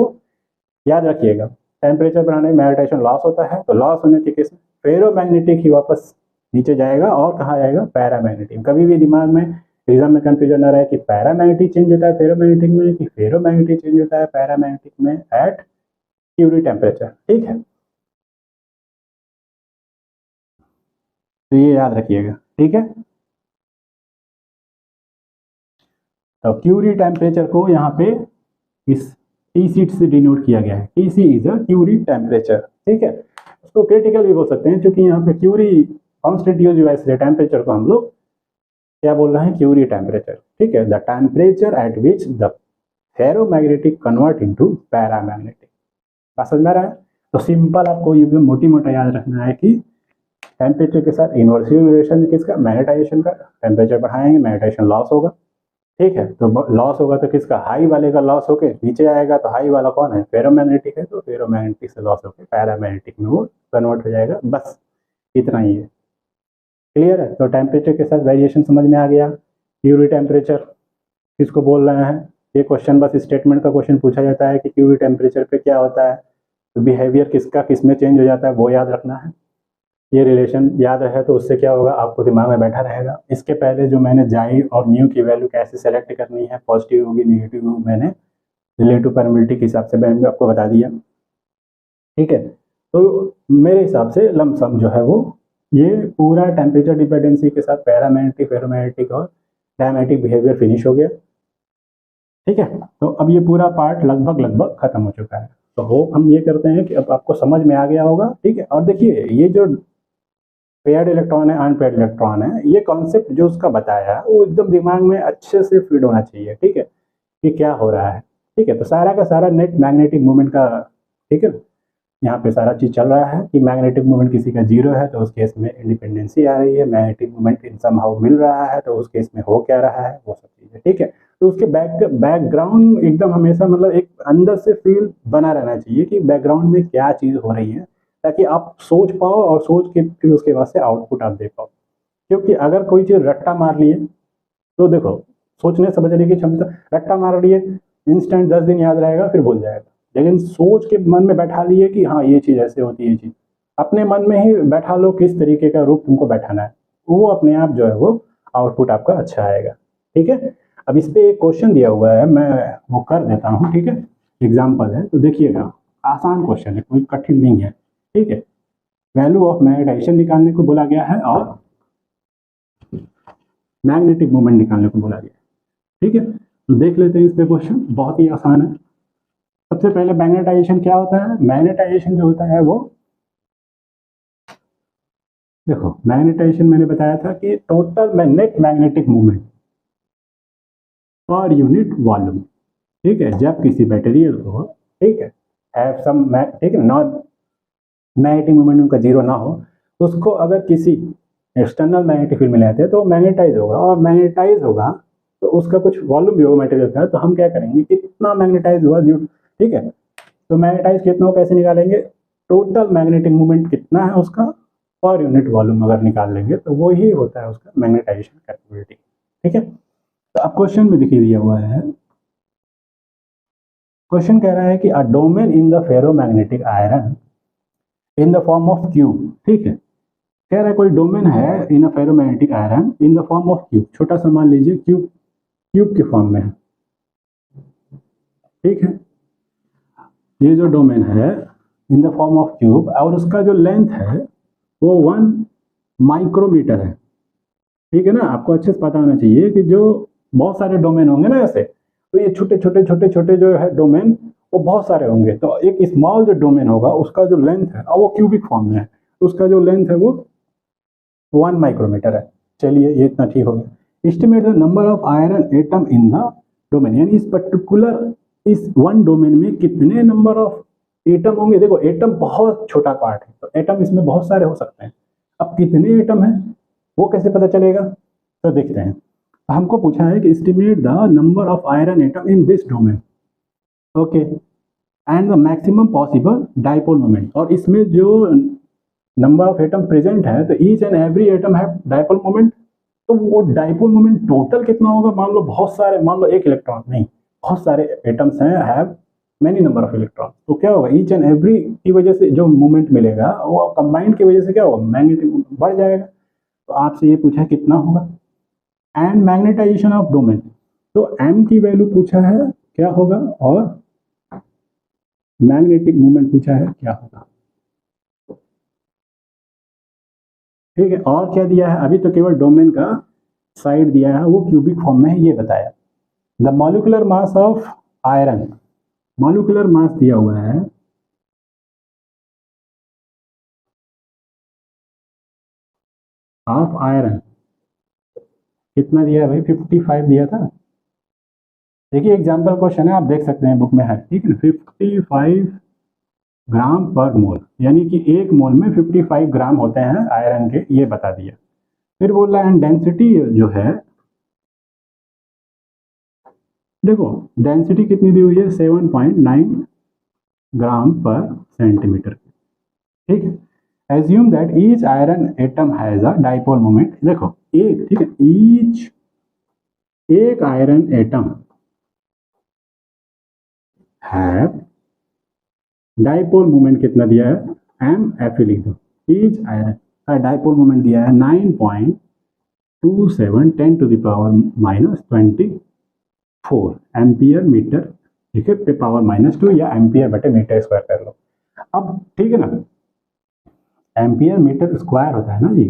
याद रखिएगा, टेम्परेचर बढ़ाने में मैग्नेटाइजेशन लॉस होता है, तो लॉस होने के केस में फेरोमैग्नेटिक ही वापस नीचे जाएगा और कहाँ जाएगा, पैरामैग्नेटिक। कभी भी दिमाग में एग्जाम में कंफ्यूजन न रहे कि पैरामैग्नेटिक चेंज होता है फेरोमैग्नेटिक में, कि फेरोमैग्नेटिक चेंज होता है पैरामैग्नेटिक में एट क्यूरी टेम्परेचर, ठीक है, तो ये याद रखिएगा, ठीक है। तो क्यूरी टेम्परेचर को यहाँ पे इस टी सीट से डिनोट किया गया है, T C is a Curie temperature, ठीक है। उसको क्रिटिकल भी बोल सकते हैं, क्योंकि यहाँ पे क्यूरी कॉन्स्टेंट यूज हुआ है, इसलिए टेम्परेचर को हम लोग क्या बोल रहे हैं, क्यूरी टेम्परेचर, ठीक है, the temperature at which the ferromagnetic convert into paramagnetic. बात समझ में आ रहा है। तो सिंपल आपको ये भी मोटी मोटा याद रखना है कि टेम्परेचर के साथ इन्वर्सली रिलेशन किसका, मैग्नेटाइजेशन का, टेम्परेचर बढ़ाएंगे मैग्नेटाइजेशन लॉस होगा, ठीक है, तो लॉस होगा तो किसका, हाई वाले का लॉस होके नीचे आएगा, तो हाई वाला कौन है, फेरोमैग्नेटिक है, तो फेरोमैग्नेटिक से लॉस होकर पैरामैग्नेटिक में वो कन्वर्ट हो जाएगा, बस इतना ही है, क्लियर है। तो टेम्परेचर के साथ वेरिएशन समझ में आ गया, क्यूरी टेम्परेचर किसको बोल रहे हैं, ये क्वेश्चन बस स्टेटमेंट का क्वेश्चन पूछा जाता है कि क्यूरी टेम्परेचर पे क्या होता है, तो बिहेवियर किसका किस में चेंज हो जाता है वो याद रखना है। ये रिलेशन याद रहे तो उससे क्या होगा, आपको दिमाग में बैठा रहेगा। इसके पहले जो मैंने जाई और म्यू की वैल्यू कैसे सेलेक्ट करनी है, पॉजिटिव होगी नेगेटिव होगी, मैंने रिलेटिव परमिटिविटी के हिसाब से मैंने आपको बता दिया, ठीक है। तो मेरे हिसाब से लमसम जो है वो ये पूरा टेम्परेचर डिपेंडेंसी के साथ पैरामैग्नेटिक फेरोमैग्नेटिक और डायमैग्नेटिक बिहेवियर फिनिश हो गया, ठीक है। तो अब ये पूरा पार्ट लगभग लगभग खत्म हो चुका है। तो होप हम ये करते हैं कि अब आपको समझ में आ गया होगा, ठीक है। और देखिए ये जो पेयर्ड इलेक्ट्रॉन है अनपेयर्ड इलेक्ट्रॉन है, ये कॉन्सेप्ट जो उसका बताया वो एकदम दिमाग में अच्छे से फीड होना चाहिए, ठीक है, कि क्या हो रहा है, ठीक है। तो सारा का सारा नेट मैग्नेटिक मूवमेंट का, ठीक है, यहाँ पे सारा चीज चल रहा है कि मैग्नेटिक मूवमेंट किसी का जीरो है तो उस केस में इंडिपेंडेंसी आ रही है, मैग्नेटिक मूवमेंट इन समहाउ मिल रहा है तो उस केस में हो क्या रहा है, वो सब चीजें, ठीक है। तो उसके बैकग्राउंड एकदम हमेशा मतलब एक अंदर से फील बना रहना चाहिए कि बैकग्राउंड में क्या चीज हो रही है, ताकि आप सोच पाओ और सोच के फिर उसके बाद से आउटपुट आप दे पाओ। क्योंकि अगर कोई चीज रट्टा मार लिए तो देखो सोचने समझने की क्षमता, रट्टा मार लिए इंस्टेंट 10 दिन याद रहेगा फिर भूल जाएगा, लेकिन सोच के मन में बैठा लिए कि हाँ ये चीज़ ऐसे होती है, ये चीज़ अपने मन में ही बैठा लो किस तरीके का रूप तुमको बैठाना है, वो अपने आप जो है वो आउटपुट आपका अच्छा आएगा, ठीक है। अब इस पे एक क्वेश्चन दिया हुआ है, मैं वो कर देता हूँ, ठीक है, एग्जाम्पल है तो देखिएगा, आसान क्वेश्चन है, कोई कठिन नहीं है, ठीक है। वैल्यू ऑफ मैग्नेटाइजेशन निकालने को बोला गया है और मैग्नेटिक मोमेंट निकालने को बोला गया। ठीक है, तो देख लेते हैं इस पे क्वेश्चन, बहुत ही आसान है। सबसे पहले मैग्नेटाइजेशन क्या होता है? मैग्नेटाइजेशन जो होता है वो, देखो मैग्नेटाइजेशन मैंने बताया था कि total net magnetic movement per unit volume. ठीक है, जब किसी मटेरियल को, ठीक है, हैव सम, ठीक है, नॉन मैग्नेटिक मूवमेंट उनका जीरो ना हो, तो उसको अगर किसी एक्सटर्नल मैग्नेटिक फील्ड में ले आते हैं तो मैग्नेटाइज होगा, और मैग्नेटाइज होगा तो उसका कुछ वॉल्यूम भी होगा मटेरियल का, तो हम क्या करेंगे, कितना मैग्नेटाइज हुआ, ठीक है, तो मैग्नेटाइज कितना हो कैसे निकालेंगे, टोटल मैग्नेटिक मूवमेंट कितना है उसका पर यूनिट वॉल्यूम अगर निकाल लेंगे तो वो ही होता है उसका मैग्नेटाइजेशन कैपेबिलिटी। ठीक है, तो अब क्वेश्चन में दिखा दिया हुआ है, क्वेश्चन कह रहा है कि a domain in the ferromagnetic iron in the form of cube. ठीक है, कह रहा है कोई डोमेन है in a ferromagnetic iron in the form of cube, छोटा सा मान लीजिए क्यूब, क्यूब के फॉर्म में है। ठीक है, ये जो डोमेन है इन द फॉर्म ऑफ क्यूब और उसका जो लेंथ है वो 1 माइक्रोमीटर है। ठीक है ना, आपको अच्छे से पता होना चाहिए कि जो बहुत सारे डोमेन होंगे ना ऐसे, तो ये छोटे छोटे छोटे छोटे जो है डोमेन वो बहुत सारे होंगे, तो एक स्मॉल जो डोमेन होगा उसका जो लेंथ है और वो क्यूबिक फॉर्म में है, तो उसका जो लेंथ है वो 1 माइक्रोमीटर है। चलिए ये इतना ठीक हो गया। Estimate the number of iron atom in the domain, यानी इस पर्टिकुलर इस वन डोमेन में कितने नंबर ऑफ एटम होंगे। देखो एटम बहुत छोटा पार्ट है, तो एटम इसमें बहुत सारे हो सकते हैं, अब कितने एटम हैं वो कैसे पता चलेगा, तो देखते हैं। हमको पूछा है कि estimate the number of iron atom in this domain, okay, and the maximum possible dipole moment, और इसमें जो नंबर ऑफ एटम प्रेजेंट है तो ईच एंड एवरी एटम है डाइपोल मोमेंट, तो वो डाइपोल मोमेंट टोटल कितना होगा। मान लो बहुत सारे, मान लो एक इलेक्ट्रॉन नहीं, बहुत सारे एटम्स हैं, have many number of electron, तो क्या होगा, ईच एंड एवरी की वजह से जो मूवमेंट मिलेगा वो कंबाइंड की वजह से क्या होगा, मैग्नेटिक बढ़ जाएगा। तो आपसे ये पूछा कितना होगा, एंड मैग्नेटाइजेशन ऑफ डोमेन, तो एम की वैल्यू पूछा है क्या होगा, और मैग्नेटिक मूवमेंट पूछा है क्या होगा। ठीक है, और क्या दिया है, अभी तो केवल डोमेन का साइड दिया है, वो क्यूबिक फॉर्म में है ये बताया। The molecular mass of iron, molecular mass दिया हुआ है ऑफ आयरन, कितना दिया है भाई, 55 दिया था। देखिए एग्जाम्पल क्वेश्चन है, आप देख सकते हैं बुक में है। ठीक है, 55 ग्राम पर मोल, यानी कि एक मोल में 55 ग्राम होते हैं आयरन के, ये बता दिया। फिर बोल रहा है डेंसिटी जो है, देखो डेंसिटी कितनी दी हुई है, 7.9 ग्राम पर सेंटीमीटर। ठीक है, assume that each iron atom has a dipole moment, देखो एक, ठीक है, ईच, एक आयरन एटम है, डाइपोल मोमेंट कितना दिया है, एम एफ लिख दो, ईच आयरन का डाइपोल मोमेंट दिया है 9.27 10 to the power -24 ampere metre. ठीक है, पे पावर -2 या एम्पियर बटे मीटर स्क्वायर कर लो। अब ठीक है ना, एम्पियर मीटर स्क्वायर होता है ना जी,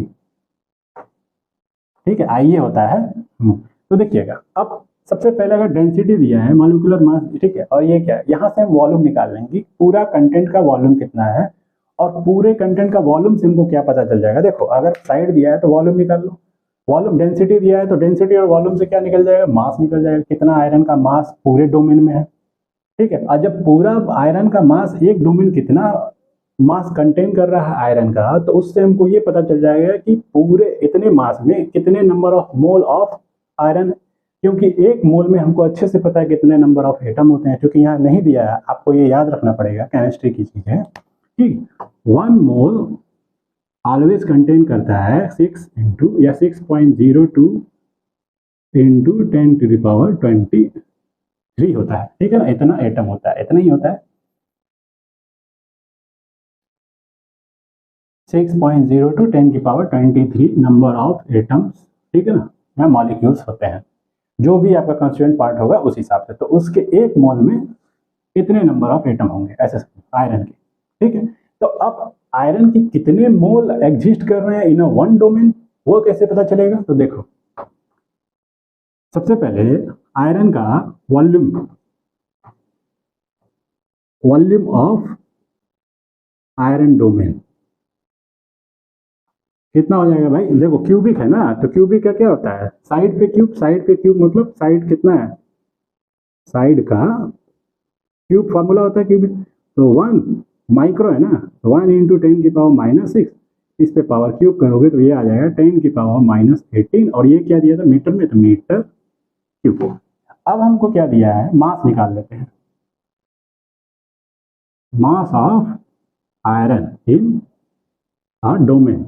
ठीक है, आइए होता है। तो देखिएगा, अब सबसे पहले अगर डेंसिटी दिया है मॉलिक्यूलर मास, ठीक है, और ये क्या है, यहाँ से हम वॉल्यूम निकाल लेंगे, पूरा कंटेंट का वॉल्यूम कितना है, और पूरे कंटेंट का वॉल्यूम से हमको क्या पता चल जाएगा। देखो अगर साइड दिया है तो वॉल्यूम निकाल लो, वॉल्यूम डेंसिटी दिया है तो डेंसिटी और वॉल्यूम से क्या निकल जाएगा, मास निकल जाएगा, कितना आयरन का मास पूरे डोमेन में है। ठीक है, और जब पूरा आयरन का मास, एक डोमेन कितना मास कंटेन कर रहा है आयरन का, तो उससे हमको ये पता चल जाएगा कि पूरे इतने मास में कितने number of mole of iron, क्योंकि एक मोल में हमको अच्छे से पता है कितने नंबर ऑफ एटम होते हैं, क्योंकि यहाँ नहीं दिया है, आपको ये याद रखना पड़ेगा, केमिस्ट्री की चीज है कि 1 मोल ऑलवेज कंटेन करता है 6 इंटू या 6.02 इंटू 10 टू द पावर 23 होता है। ठीक है ना, इतना एटम होता है, इतना ही होता है, 6.02 10 की पावर 23 नंबर ऑफ एटम्स, ठीक है ना, या मॉलिक्यूल्स होते हैं, जो भी आपका कंस्टिट्यूएंट पार्ट होगा उस हिसाब से, तो उसके एक मोल में कितने नंबर ऑफ एटम होंगे ऐसे आयरन के। ठीक है, तो अब आयरन की कितने मोल एग्जिस्ट कर रहे हैं इन वन डोमेन, वो कैसे पता चलेगा, तो देखो सबसे पहले आयरन का वॉल्यूम ऑफ आयरन डोमेन कितना हो जाएगा भाई? देखो क्यूबिक है ना, तो क्यूबिक का क्या होता है? साइड पे क्यूब मतलब साइड कितना है? साइड का क्यूब फॉर्मूला होता है क्यूबिक। तो 1 माइक्रो है ना, 1 × 10⁻⁶, इस पे पावर क्यूब करोगे तो ये आ जाएगा 10⁻⁻18। और ये क्या दिया था मीटर में? तो मीटर क्यूब। अब हमको क्या दिया है? मास निकाल लेते हैं। Mass of iron in a domain,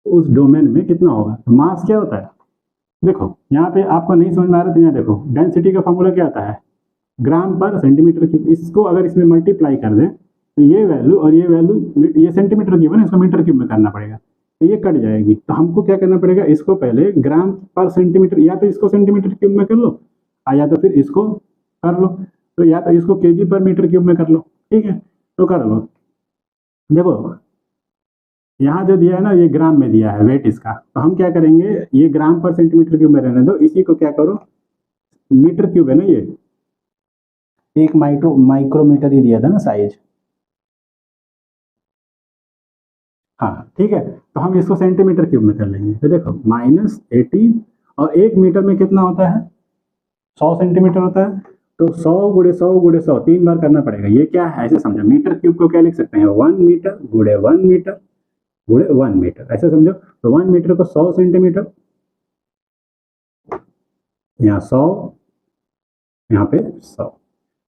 उस डोमेन में कितना होगा? तो मास क्या होता है? देखो यहाँ पे आपको नहीं समझ में आ रहा तो यहाँ देखो, डेंसिटी का फॉर्मूला क्या होता है? ग्राम पर सेंटीमीटर क्यूब। इसको अगर इसमें मल्टीप्लाई कर दें तो ये वैल्यू और ये वैल्यू, ये सेंटीमीटर क्यूब है ना, इसको मीटर क्यूब में करना पड़ेगा, तो ये कट जाएगी। तो हमको क्या करना पड़ेगा? इसको पहले ग्राम पर सेंटीमीटर, या तो इसको सेंटीमीटर क्यूब में कर लो, या तो फिर इसको कर लो, तो या तो इसको केजी पर मीटर क्यूब में कर लो। ठीक है, तो कर लो। देखो यहाँ जो दिया है ना, ये ग्राम में दिया है वेट इसका, तो हम क्या करेंगे? ये ग्राम पर सेंटीमीटर क्यूब में रहने दो, इसी को क्या करो, मीटर क्यूब है ना, ये एक माइक्रोमीटर ही दिया था ना साइज। हाँ ठीक है, तो हम इसको सेंटीमीटर क्यूब में कर लेंगे। तो देखो -18, और 1 मीटर में कितना होता है? 100 सेंटीमीटर होता है। तो 100 × 100 × 100 3 बार करना पड़ेगा। ये क्या है ऐसे समझो, मीटर क्यूब को क्या लिख सकते हैं? 1 मीटर × 1 मीटर × 1 मीटर, ऐसे समझो। तो 1 मीटर को 100 सेंटीमीटर, यहाँ 100, यहाँ पे 100,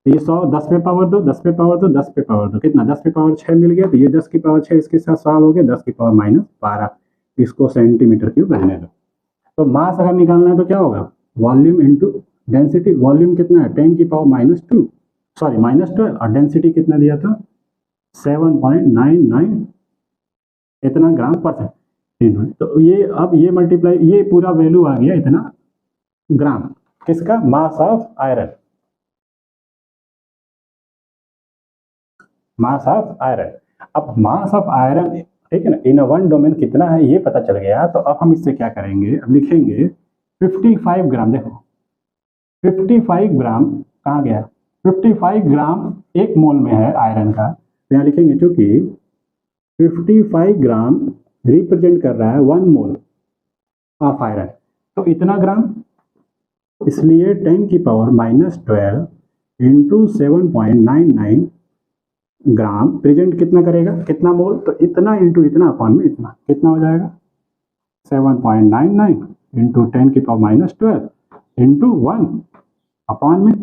तो ये 100 10 पे पावर दो, 10 पे पावर दो, 10 पे पावर दो, कितना? 10 पे पावर 6 मिल गया। तो ये 10 की पावर 6 इसके साथ सॉल्व हो गया, 10 की पावर -12, इसको सेंटीमीटर क्यूब रहने दो। तो मास अगर निकालना है तो क्या होगा? Volume into density. वॉल्यूम कितना है? 10 की पावर -2, सॉरी -12, और डेंसिटी कितना दिया था? 7.99 इतना ग्राम पर सेंटीमीटर। तो ये अब ये मल्टीप्लाई, ये पूरा वैल्यू आ गया इतना ग्राम, किसका? Mass of iron, mass of iron. अब मास ऑफ आयरन, ठीक है ना, इन वन डोमेन कितना है ये पता चल गया। तो अब हम इससे क्या करेंगे? अब लिखेंगे 55 ग्राम। देखो 55 ग्राम कहाँ गया? 55 ग्राम 1 मोल में है आयरन का, तो यहाँ लिखेंगे चूंकि 55 ग्राम रिप्रेजेंट कर रहा है 1 मोल ऑफ आयरन, तो इतना ग्राम, इसलिए 10 की पावर -12 इंटू 7.99 ग्राम प्रेजेंट कितना करेगा? कितना मोल? तो इतना इंटू इतना अपॉन में इतना, कितना हो जाएगा? 7.99 इंटू 10 की पावर -12 इंटू 1 अपॉन में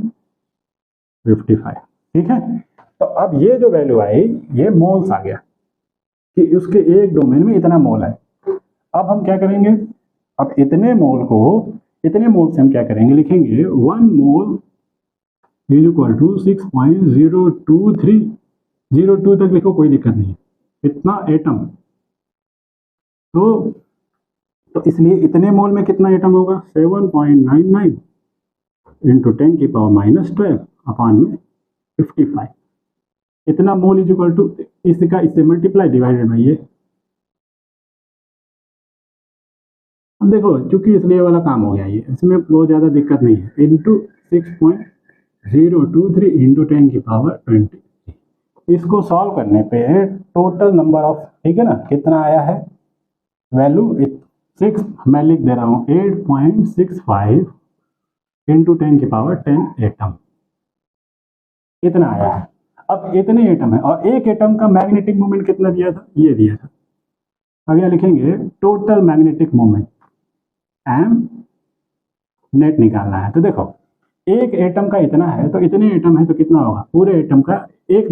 55। ठीक है, तो अब ये जो वैल्यू आई ये मोल्स आ गया कि उसके एक डोमेन में इतना मोल है। अब हम क्या करेंगे? अब इतने मोल को, इतने मोल से हम क्या करेंगे? लिखेंगे 1 मोल इज इक्वल टू 6.023, 02 तक लिखो कोई दिक्कत नहीं है, इतना एटम। तो इसलिए इतने मोल में कितना एटम होगा? 7.99 इंटू 10 की पावर -12 अपॉन में 55, इतना मोल इज इक्वल टू, इसका इससे मल्टीप्लाई डिवाइडेड बाई ये। अब देखो चूंकि इसलिए वाला काम हो गया, ये इसमें बहुत ज़्यादा दिक्कत नहीं है, इंटू 6.023 इंटू 10 की पावर 20। इसको सॉल्व करने पे टोटल नंबर ऑफ, ठीक है ना, कितना आया है वैल्यू? 6, मैं लिख दे रहा हूँ 8.65 इंटू 10 की पावर 10 एटम, इतना आया है। अब इतने एटम है, और एक एटम का मैग्नेटिक मोमेंट कितना दिया था? ये दिया था। अब यहाँ लिखेंगे total magnetic moment, M net निकालना है। तो देखो एक एटम का इतना है, तो इतने एटम है तो कितना होगा? पूरे एटम का एक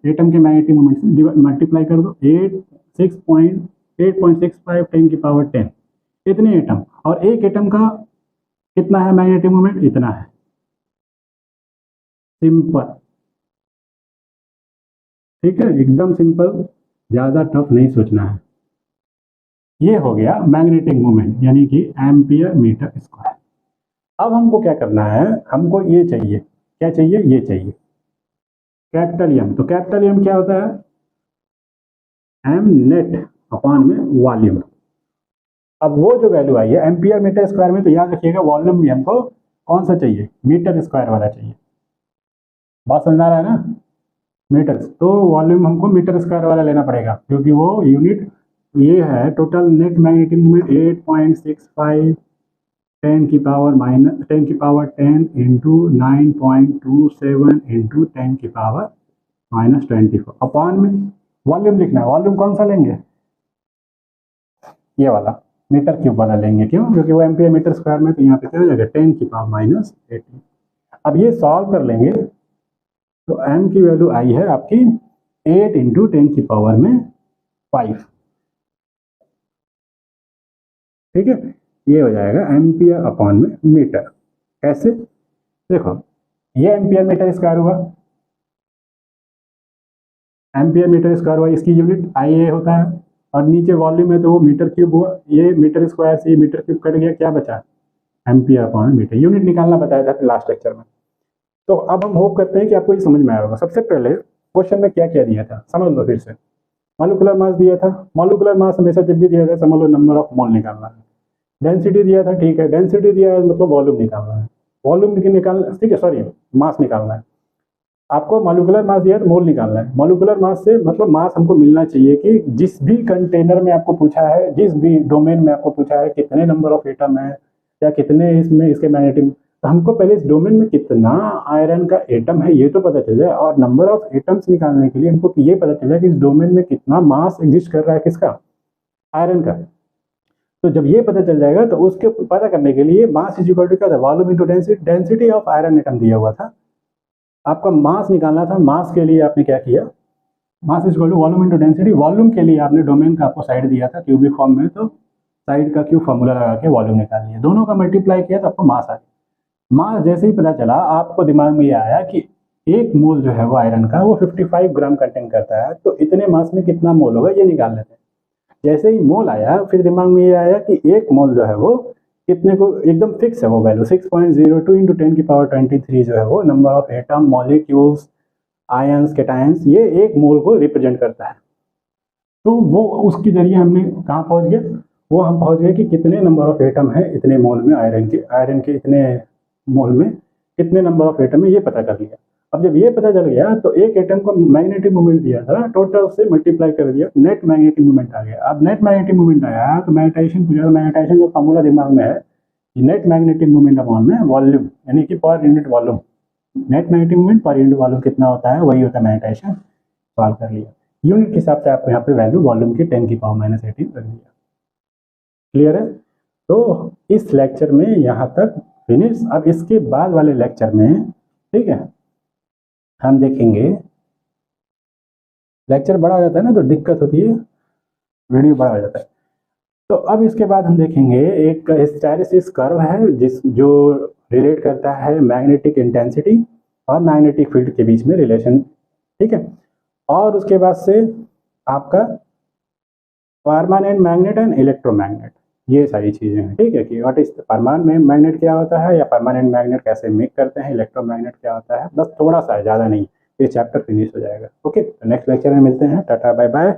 एटम के मैग्नेटिक मोमेंट से मल्टीप्लाई कर दो, 8.65 10 की पावर 10, इतने एटम, और एक एटम का कितना है मैग्नेटिक मोमेंट? इतना है। सिंपल, ठीक है, एकदम सिंपल, ज़्यादा टफ नहीं सोचना है। ये हो गया मैग्नेटिक मोमेंट, यानी कि एम्पियर मीटर स्क्वायर। अब हमको क्या करना है? हमको ये चाहिए, क्या चाहिए? ये चाहिए कैपिटल एम। तो कैपिटल एम क्या होता है? एम नेट अपॉन में वॉल्यूम। अब वो जो वैल्यू आई है एम्पियर मीटर स्क्वायर में, तो याद रखिएगा वॉल्यूम भी हमको कौन सा चाहिए, मीटर स्क्वायर वाला चाहिए। बात समझ में आ रहा है ना, मीटर, तो वॉल्यूम हमको मीटर स्क्वायर वाला लेना पड़ेगा, क्योंकि वो यूनिट ये है। Total net magnetic moment 8.65 10 into 9.27 into 10 की पावर -24 अपॉन में वॉल्यूम लिखना है। वॉल्यूम कौन सा लेंगे, ये वाला मीटर क्यूब वाला लेंगे। क्यों, क्योंकि वो एम्पियर मीटर स्क्वायर में, तो यहाँ पे क्या हो जाएगा 10 की पावर -18। अब ये सॉल्व कर लेंगे तो m की वैल्यू आई है आपकी 8 इंटू 10 की पावर में 5, ठीक है। ये हो जाएगा एम्पियर अपॉन में मीटर। कैसे, देखो ये एम्पियर मीटर स्क्वायर हुआ, एम्पियर मीटर स्क्वायर हुआ, इसकी यूनिट आई ए होता है, और नीचे वॉल्यूम है तो वो मीटर क्यूब हुआ। ये मीटर स्क्वायर से ये मीटर क्यूब कट गया, क्या बचा, एम्पियर अपॉन मीटर। यूनिट निकालना बताया था लास्ट लेक्चर में। तो अब हम होप करते हैं कि आपको ये समझ में आया होगा। सबसे पहले क्वेश्चन में क्या क्या दिया था समझ लो फिर से। मॉलिक्यूलर मास दिया था, मॉलिक्यूलर मास हमेशा जब भी दिया जाए समझ लो नंबर ऑफ मोल निकालना है। डेंसिटी दिया था, ठीक है, डेंसिटी दिया है मतलब वॉल्यूम निकालना है, वॉल्यूम निकालना, ठीक है, सॉरी मास निकालना है। आपको मॉलिक्यूलर मास दिया है तो मोल निकालना है। मॉलिक्यूलर मास से मतलब मास हमको मिलना चाहिए कि जिस भी कंटेनर में आपको पूछा है, जिस भी डोमेन में आपको पूछा है कितने नंबर ऑफ एटम है या कितने इसमें इसके मैग्नेटिक, तो हमको पहले इस डोमेन में कितना आयरन का एटम है ये तो पता चल जाए, और नंबर ऑफ एटम्स निकालने के लिए हमको ये पता चल जाए कि इस डोमेन में कितना मास एग्जिस्ट कर रहा है, किसका, आयरन का। तो जब ये पता चल जाएगा तो उसके पता करने के लिए मास इज इक्वल टू क्या था, volume into density, density of iron atom दिया हुआ था, आपका मास निकालना था। मास के लिए आपने क्या किया, mass is equal to volume into density. Volume के लिए आपने डोमेन का आपको साइड दिया था क्यूबिक फॉर्म में, तो साइड का क्यूब फॉर्मूला लगा के वॉल्यूम निकाल लिया, दोनों का मल्टीप्लाई किया तो आपको मास आ गया। मास जैसे ही पता चला आपको दिमाग में ये आया कि एक मोल जो है वो आयरन का वो 55 ग्राम कंटेन करता है, तो इतने मास में कितना मोल होगा ये निकाल लेते हैं। जैसे ही मोल आया फिर दिमाग में ये आया कि एक मोल जो है वो कितने को, एकदम फिक्स है वो वैल्यू 6.02 इंटू 10 की पावर 23 जो है वो number of atom, molecules, ions, cations, ये एक मोल को रिप्रेजेंट करता है। तो वो उसके जरिए हमने कहाँ पहुँच गए, वो हम पहुँच गए कि कितने नंबर ऑफ एटम है इतने मोल में, आयरन के इतने मोल में कितने नंबर ऑफ एटम है ये पता कर लिया। अब जब ये पता चल गया तो एक एटम को मैग्नेटिक मोमेंट दिया था, टोटल से मल्टीप्लाई कर दिया, नेट मैग्नेटिक मोमेंट आ गया। अब नेट मैग्नेटिक मोमेंट आया तो मैग्नेटाइजेशन पूछा, मैग्नेटाइजेशन का फॉर्मूला दिमाग में है कि नेट मैग्नेटिक मोमेंट अपॉन में वॉल्यूम, यानी कि per unit volume, net magnetic moment per unit volume कितना होता है वही होता है मैग्नेटाइजेशन। सॉल्व कर लिया, यूनिट के हिसाब से आपको यहाँ पे वैल्यू वॉल्यूम की 10 की पावर -18 रख दिया। क्लियर है, तो इस लेक्चर में यहाँ तक फिनिश। अब इसके बाद वाले लेक्चर में, ठीक है, हम देखेंगे, लेक्चर बड़ा हो जाता है ना तो दिक्कत होती है, वीडियो बड़ा हो जाता है। तो अब इसके बाद हम देखेंगे एक हिस्टैरिसीस कर्व है जो रिलेट करता है मैग्नेटिक इंटेंसिटी और मैग्नेटिक फील्ड के बीच में रिलेशन, ठीक है। और उसके बाद से आपका परमानेंट मैग्नेट एंड इलेक्ट्रोमैग्नेट, ये सारी चीज़ें हैं, ठीक है, कि व्हाट इज परमानेंट मैग्नेट क्या होता है या परमानेंट मैग्नेट कैसे मेक करते हैं, इलेक्ट्रोमैग्नेट क्या होता है, बस थोड़ा सा है, ज़्यादा नहीं, ये चैप्टर फिनिश हो जाएगा। ओके, तो नेक्स्ट लेक्चर में मिलते हैं, टाटा बाय बाय।